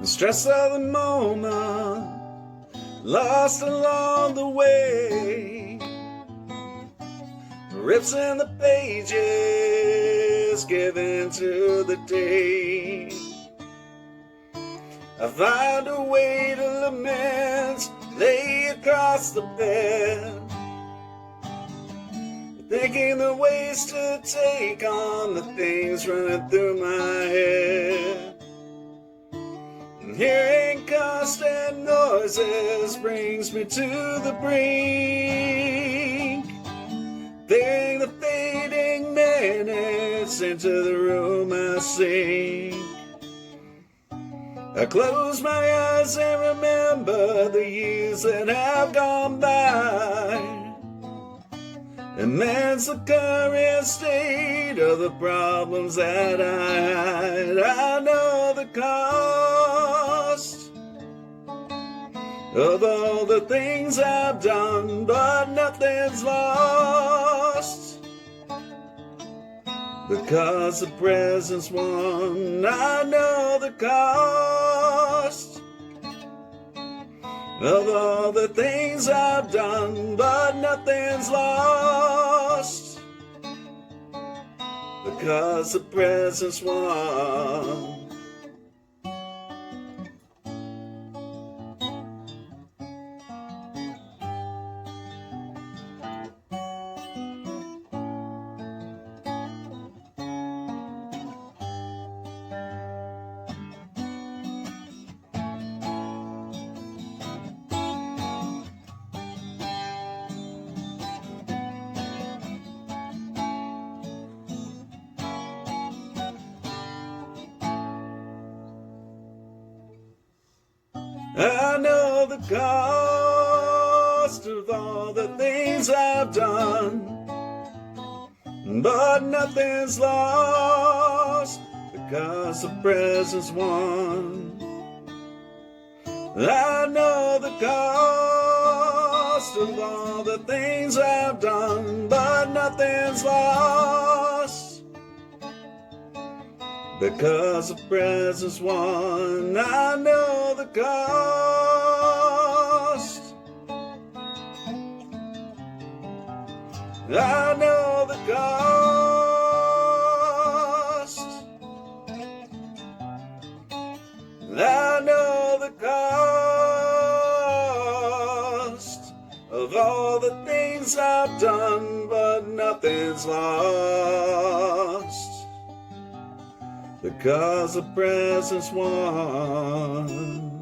The stress of the moment, lost along the way, rips in the pages given to the day. I find a way to lament, lay across the bed, thinking the ways to take on the things running through my head. And hearing constant noises brings me to the brink, fearing the fading minutes into the room I sink. I close my eyes and remember the years that have gone by. Immense the current state of the problems that I hide. I know the cost of all the things I've done, but nothing's lost, because the present's won. I know the cost of all the things I've done, but nothing's lost, because the present's won. I know the cost of all the things I've done, but nothing's lost, because the present's won. I know the cost of all the things I've done, but nothing's lost, because the present's won. I know the cost. I know the cost. I know the cost of all the things I've done, but nothing's lost, because the present's won.